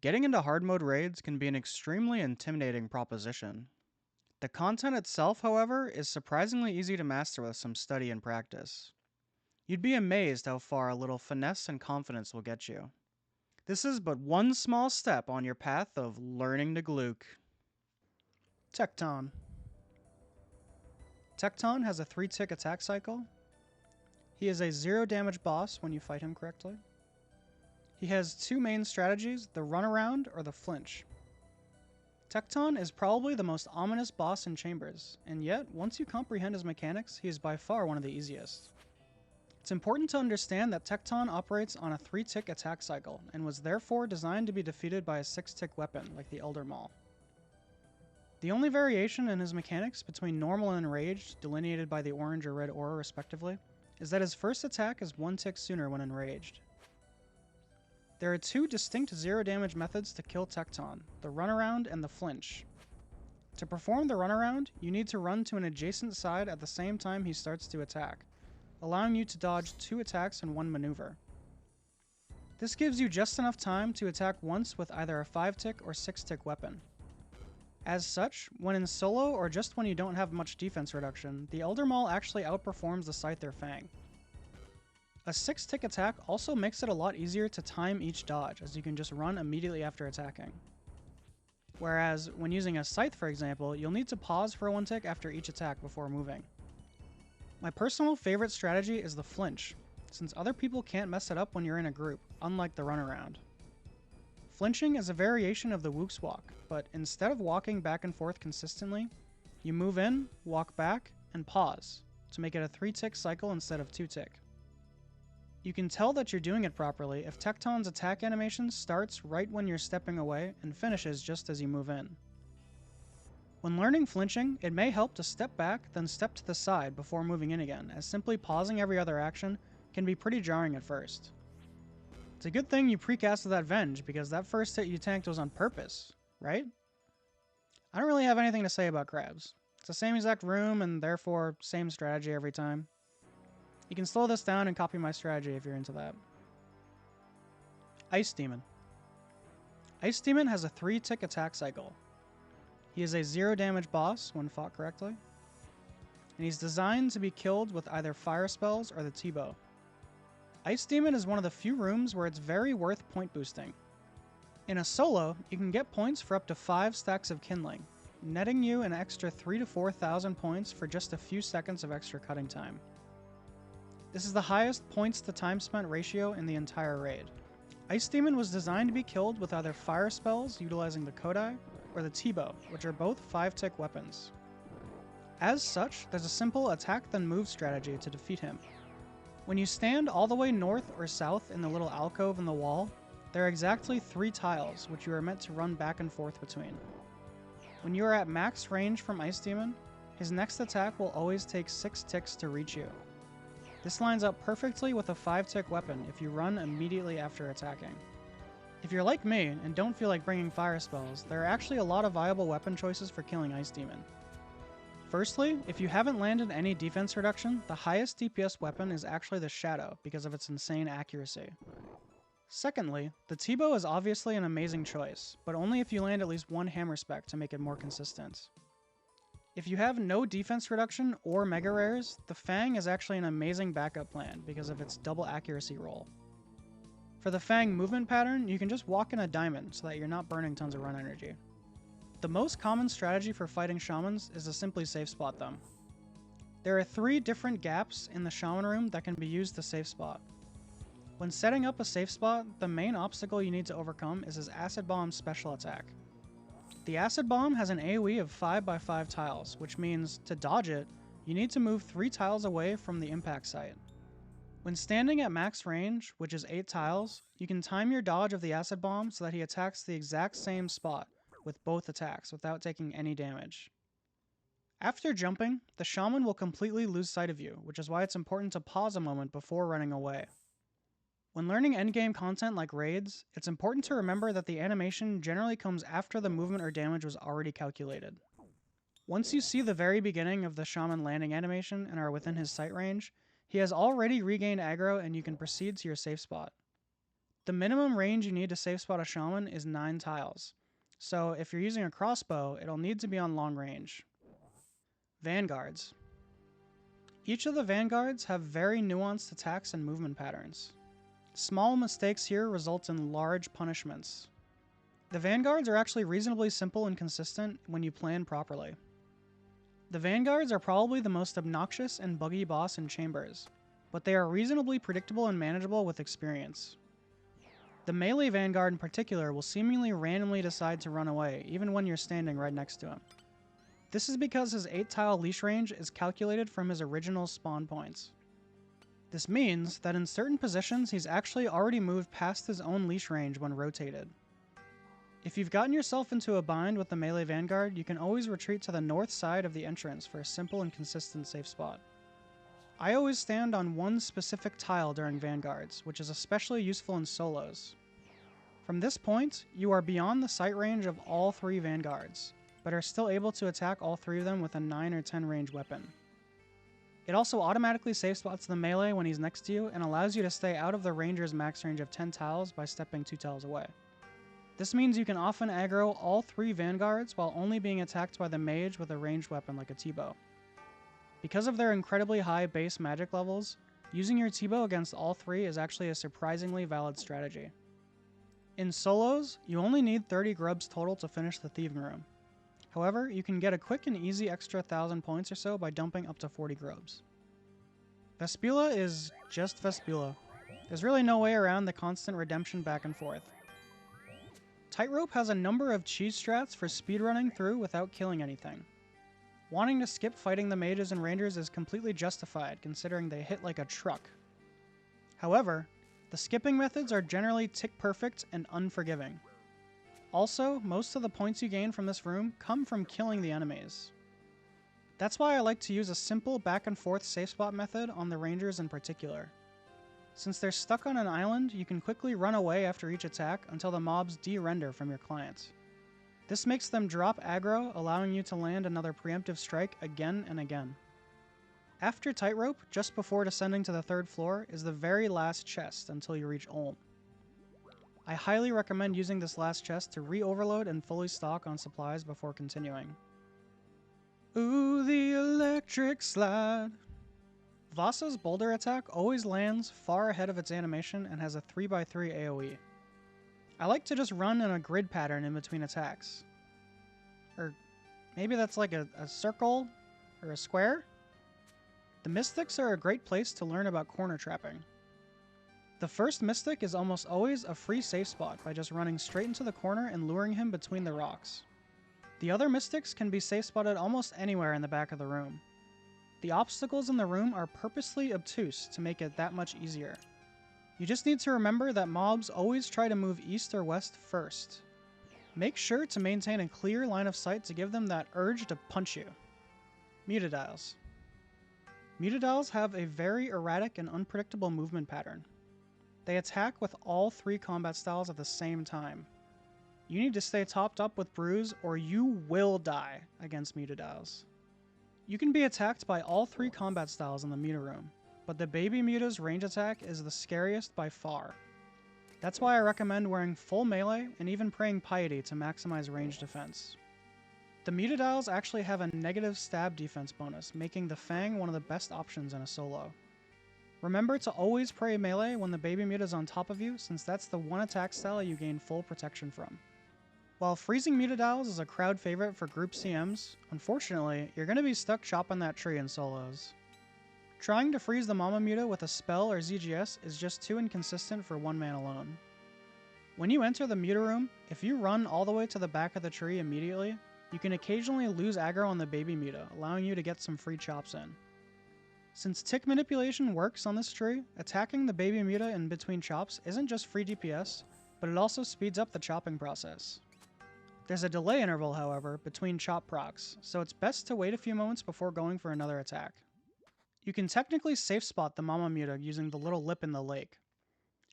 Getting into hard mode raids can be an extremely intimidating proposition. The content itself, however, is surprisingly easy to master with some study and practice. You'd be amazed how far a little finesse and confidence will get you. This is but one small step on your path of learning to Glook. Tekton. Tekton has a 3-tick attack cycle. He is a 0 damage boss when you fight him correctly. He has 2 main strategies, the runaround or the flinch. Tekton is probably the most ominous boss in Chambers, and yet, once you comprehend his mechanics, he is by far one of the easiest. It's important to understand that Tekton operates on a 3-tick attack cycle, and was therefore designed to be defeated by a 6-tick weapon, like the Elder Maul. The only variation in his mechanics between normal and enraged, delineated by the orange or red aura respectively, is that his first attack is 1 tick sooner when enraged. There are 2 distinct 0 damage methods to kill Tekton, the runaround and the flinch. To perform the runaround, you need to run to an adjacent side at the same time he starts to attack, allowing you to dodge 2 attacks in 1 maneuver. This gives you just enough time to attack once with either a 5-tick or 6-tick weapon. As such, when in solo or just when you don't have much defense reduction, the Elder Maul actually outperforms the Scyther Fang. A 6-tick attack also makes it a lot easier to time each dodge, as you can just run immediately after attacking. Whereas, when using a Scythe for example, you'll need to pause for 1 tick after each attack before moving. My personal favorite strategy is the flinch, since other people can't mess it up when you're in a group, unlike the runaround. Flinching is a variation of the Wook's walk, but instead of walking back and forth consistently, you move in, walk back, and pause, to make it a 3-tick cycle instead of 2-tick. You can tell that you're doing it properly if Tekton's attack animation starts right when you're stepping away and finishes just as you move in. When learning flinching, it may help to step back, then step to the side before moving in again, as simply pausing every other action can be pretty jarring at first. It's a good thing you precasted that Venge, because that first hit you tanked was on purpose, right? I don't really have anything to say about crabs. It's the same exact room and therefore same strategy every time. You can slow this down and copy my strategy if you're into that. Ice Demon. Ice Demon has a 3-tick attack cycle. He is a 0 damage boss when fought correctly, and he's designed to be killed with either fire spells or the T-bow. Ice Demon is one of the few rooms where it's very worth point boosting. In a solo, you can get points for up to 5 stacks of kindling, netting you an extra 3,000 to 4,000 points for just a few seconds of extra cutting time. This is the highest points to time spent ratio in the entire raid. Ice Demon was designed to be killed with either fire spells utilizing the Kodai or the T-bow, which are both 5-tick weapons. As such, there's a simple attack then move strategy to defeat him. When you stand all the way north or south in the little alcove in the wall, there are exactly 3 tiles which you are meant to run back and forth between. When you are at max range from Ice Demon, his next attack will always take 6 ticks to reach you. This lines up perfectly with a 5-tick weapon if you run immediately after attacking. If you're like me and don't feel like bringing fire spells, there are actually a lot of viable weapon choices for killing Ice Demon. Firstly, if you haven't landed any defense reduction, the highest DPS weapon is actually the Shadow because of its insane accuracy. Secondly, the T-bow is obviously an amazing choice, but only if you land at least 1 hammer spec to make it more consistent. If you have no defense reduction or mega rares, the Fang is actually an amazing backup plan because of its double accuracy roll. For the Fang movement pattern, you can just walk in a diamond so that you're not burning tons of run energy. The most common strategy for fighting shamans is to simply safe spot them. There are 3 different gaps in the shaman room that can be used to safe spot. When setting up a safe spot, the main obstacle you need to overcome is his Acid Bomb special attack. The Acid Bomb has an AoE of 5x5 tiles, which means, to dodge it, you need to move 3 tiles away from the impact site. When standing at max range, which is 8 tiles, you can time your dodge of the Acid Bomb so that he attacks the exact same spot with both attacks without taking any damage. After jumping, the shaman will completely lose sight of you, which is why it's important to pause a moment before running away. When learning endgame content like raids, it's important to remember that the animation generally comes after the movement or damage was already calculated. Once you see the very beginning of the shaman landing animation and are within his sight range, he has already regained aggro and you can proceed to your safe spot. The minimum range you need to safe spot a shaman is 9 tiles. So if you're using a crossbow, it'll need to be on long range. Vanguards. Each of the vanguards have very nuanced attacks and movement patterns. Small mistakes here result in large punishments. The vanguards are actually reasonably simple and consistent when you plan properly. The vanguards are probably the most obnoxious and buggy boss in Chambers, but they are reasonably predictable and manageable with experience. The melee vanguard in particular will seemingly randomly decide to run away, even when you're standing right next to him. This is because his 8-tile leash range is calculated from his original spawn points. This means that in certain positions he's actually already moved past his own leash range when rotated. If you've gotten yourself into a bind with the melee vanguard, you can always retreat to the north side of the entrance for a simple and consistent safe spot. I always stand on one specific tile during vanguards, which is especially useful in solos. From this point, you are beyond the sight range of all 3 vanguards, but are still able to attack all 3 of them with a 9 or 10 range weapon. It also automatically safe spots the melee when he's next to you and allows you to stay out of the ranger's max range of 10 tiles by stepping 2 tiles away. This means you can often aggro all 3 vanguards while only being attacked by the mage with a ranged weapon like a T-bow. Because of their incredibly high base magic levels, using your T-bow against all 3 is actually a surprisingly valid strategy. In solos, you only need 30 grubs total to finish the thieving room. However, you can get a quick and easy extra 1,000 points or so by dumping up to 40 grubs. Vespula is just Vespula. There's really no way around the constant redemption back and forth. Tightrope has a number of cheese strats for speedrunning through without killing anything. Wanting to skip fighting the mages and rangers is completely justified, considering they hit like a truck. However, the skipping methods are generally tick-perfect and unforgiving. Also, most of the points you gain from this room come from killing the enemies. That's why I like to use a simple back-and-forth safe spot method on the rangers in particular. Since they're stuck on an island, you can quickly run away after each attack until the mobs de-render from your client. This makes them drop aggro, allowing you to land another preemptive strike again and again. After Tightrope, just before descending to the 3rd floor, is the very last chest until you reach Ulm. I highly recommend using this last chest to re-overload and fully stock on supplies before continuing. Ooh, the electric slide! Vasa's boulder attack always lands far ahead of its animation and has a 3x3 AoE. I like to just run in a grid pattern in between attacks. Or maybe that's like a circle or a square? The Mystics are a great place to learn about corner trapping. The first Mystic is almost always a free safe spot by just running straight into the corner and luring him between the rocks. The other Mystics can be safe spotted almost anywhere in the back of the room. The obstacles in the room are purposely obtuse to make it that much easier. You just need to remember that mobs always try to move east or west first. Make sure to maintain a clear line of sight to give them that urge to punch you. Mutadiles. Mutadiles have a very erratic and unpredictable movement pattern. They attack with all 3 combat styles at the same time. You need to stay topped up with Bruise or you will die against Mutadiles. You can be attacked by all 3 combat styles in the Muta room, but the baby Muta's range attack is the scariest by far. That's why I recommend wearing full melee and even praying piety to maximize range defense. The Mutadiles actually have a negative stab defense bonus, making the Fang one of the best options in a solo. Remember to always pray melee when the baby Muta's on top of you, since that's the one attack style you gain full protection from. While freezing Mutadiles is a crowd favorite for group CMs, unfortunately, you're going to be stuck chopping that tree in solos. Trying to freeze the Mama Muta with a spell or ZGS is just too inconsistent for one man alone. When you enter the Muta room, if you run all the way to the back of the tree immediately, you can occasionally lose aggro on the baby Muta, allowing you to get some free chops in. Since tick manipulation works on this tree, attacking the baby Muta in between chops isn't just free DPS, but it also speeds up the chopping process. There's a delay interval, however, between chop procs, so it's best to wait a few moments before going for another attack. You can technically safe spot the Mama Muta using the little lip in the lake.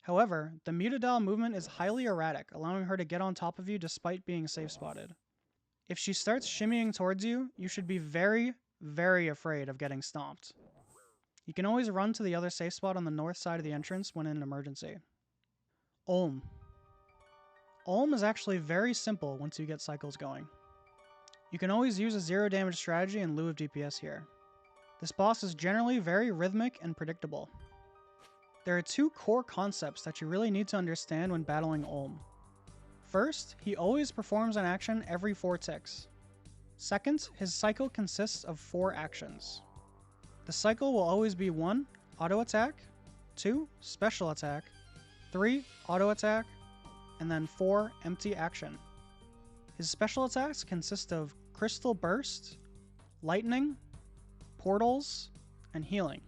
However, the Mutadile movement is highly erratic, allowing her to get on top of you despite being safe spotted. If she starts shimmying towards you, you should be very, very afraid of getting stomped. You can always run to the other safe spot on the north side of the entrance when in an emergency. Olm. Olm is actually very simple once you get cycles going. You can always use a 0 damage strategy in lieu of DPS here. This boss is generally very rhythmic and predictable. There are two core concepts that you really need to understand when battling Olm. First, he always performs an action every 4 ticks. Second, his cycle consists of 4 actions. The cycle will always be 1. Auto attack, 2. Special attack, 3. Auto attack, and then 4. Empty action. His special attacks consist of Crystal Burst, Lightning, Portals, and Healing.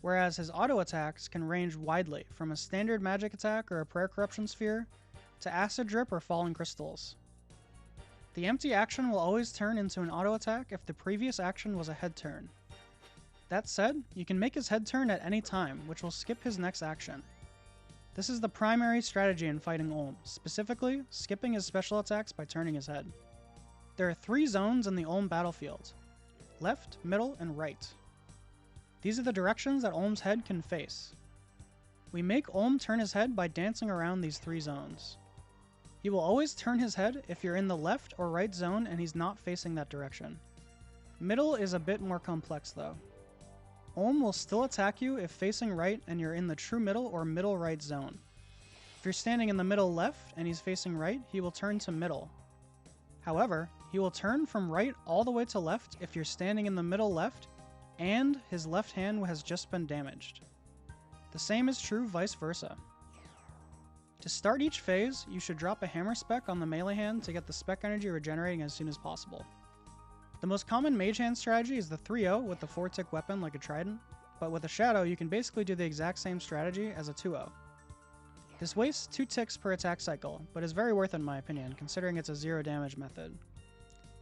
Whereas his auto attacks can range widely from a standard magic attack or a prayer corruption sphere to acid drip or falling crystals. The empty action will always turn into an auto attack if the previous action was a head turn. That said, you can make his head turn at any time, which will skip his next action. This is the primary strategy in fighting Olm, specifically skipping his special attacks by turning his head. There are 3 zones in the Olm battlefield: left, middle, and right. These are the directions that Olm's head can face. We make Olm turn his head by dancing around these 3 zones. He will always turn his head if you're in the left or right zone and he's not facing that direction. Middle is a bit more complex though. Olm will still attack you if facing right and you're in the true middle or middle right zone. If you're standing in the middle left and he's facing right, he will turn to middle. However, he will turn from right all the way to left if you're standing in the middle left and his left hand has just been damaged. The same is true vice versa. To start each phase, you should drop a hammer spec on the melee hand to get the spec energy regenerating as soon as possible. The most common mage hand strategy is the 3-0 with the 4-tick weapon like a trident, but with a shadow you can basically do the exact same strategy as a 2-0. This wastes 2 ticks per attack cycle, but is very worth it in my opinion, considering it's a 0 damage method.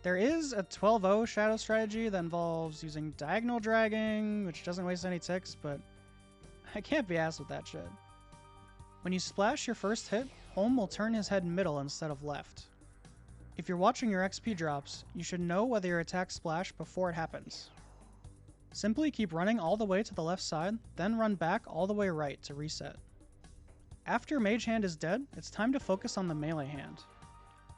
There is a 12-0 shadow strategy that involves using diagonal dragging, which doesn't waste any ticks, but I can't be asked with that shit. When you splash your first hit, Olm will turn his head middle instead of left. If you're watching your XP drops, you should know whether your attacks splash before it happens. Simply keep running all the way to the left side, then run back all the way right to reset. After Mage Hand is dead, it's time to focus on the melee hand.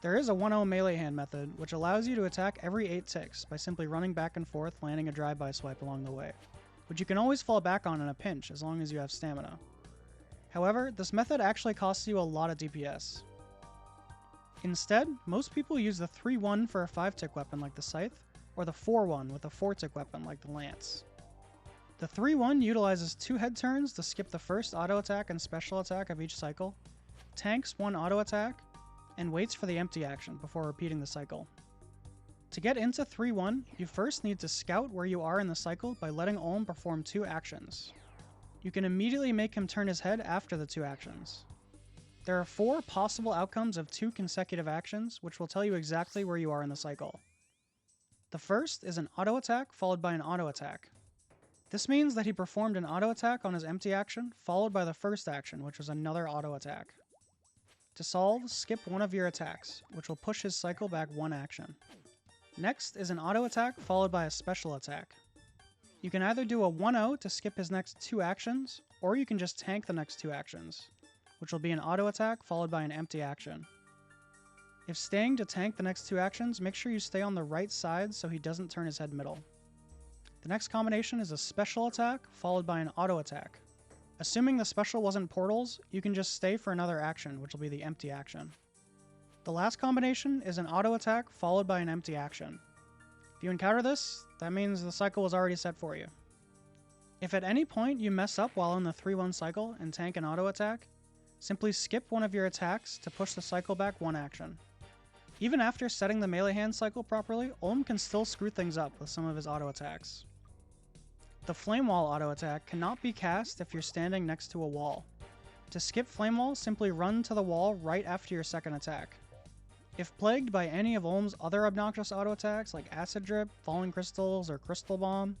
There is a 1-0 melee hand method, which allows you to attack every 8 ticks by simply running back and forth, landing a drive-by swipe along the way, which you can always fall back on in a pinch as long as you have stamina. However, this method actually costs you a lot of DPS. Instead, most people use the 3-1 for a 5-tick weapon like the Scythe, or the 4-1 with a 4-tick weapon like the Lance. The 3-1 utilizes 2 head turns to skip the first auto attack and special attack of each cycle, tanks 1 auto attack, and waits for the empty action before repeating the cycle. To get into 3-1, you first need to scout where you are in the cycle by letting Olm perform 2 actions. You can immediately make him turn his head after the 2 actions. There are 4 possible outcomes of 2 consecutive actions, which will tell you exactly where you are in the cycle. The first is an auto attack followed by an auto attack. This means that he performed an auto attack on his empty action, followed by the first action, which was another auto attack. To solve, skip one of your attacks, which will push his cycle back 1 action. Next is an auto attack followed by a special attack. You can either do a 1-0 to skip his next 2 actions, or you can just tank the next 2 actions, which will be an auto attack followed by an empty action. If staying to tank the next 2 actions, make sure you stay on the right side so he doesn't turn his head middle. The next combination is a special attack followed by an auto attack. Assuming the special wasn't portals, you can just stay for another action, which will be the empty action. The last combination is an auto attack followed by an empty action. If you encounter this, that means the cycle was already set for you. If at any point you mess up while in the 3-1 cycle and tank an auto attack, simply skip one of your attacks to push the cycle back 1 action. Even after setting the melee hand cycle properly, Olm can still screw things up with some of his auto attacks. The Flame Wall auto attack cannot be cast if you're standing next to a wall. To skip Flame Wall, simply run to the wall right after your second attack. If plagued by any of Olm's other obnoxious auto attacks like Acid Drip, Falling Crystals, or Crystal Bomb,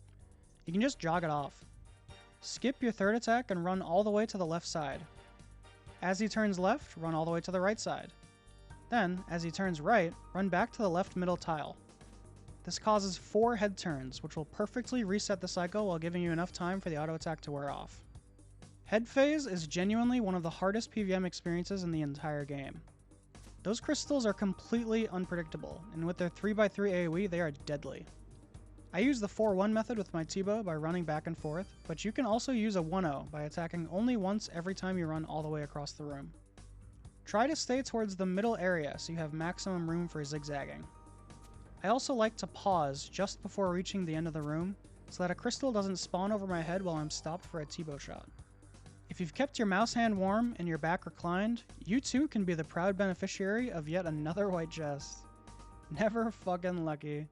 you can just jog it off. Skip your third attack and run all the way to the left side. As he turns left, run all the way to the right side. Then, as he turns right, run back to the left middle tile. This causes 4 head turns, which will perfectly reset the cycle while giving you enough time for the auto attack to wear off. Head phase is genuinely one of the hardest PvM experiences in the entire game. Those crystals are completely unpredictable, and with their 3x3 AoE, they are deadly. I use the 4-1 method with my T-bow by running back and forth, but you can also use a 1-0 by attacking only once every time you run all the way across the room. Try to stay towards the middle area so you have maximum room for zigzagging. I also like to pause just before reaching the end of the room so that a crystal doesn't spawn over my head while I'm stopped for a T-bow shot. If you've kept your mouse hand warm and your back reclined, you too can be the proud beneficiary of yet another white chest. Never fucking lucky.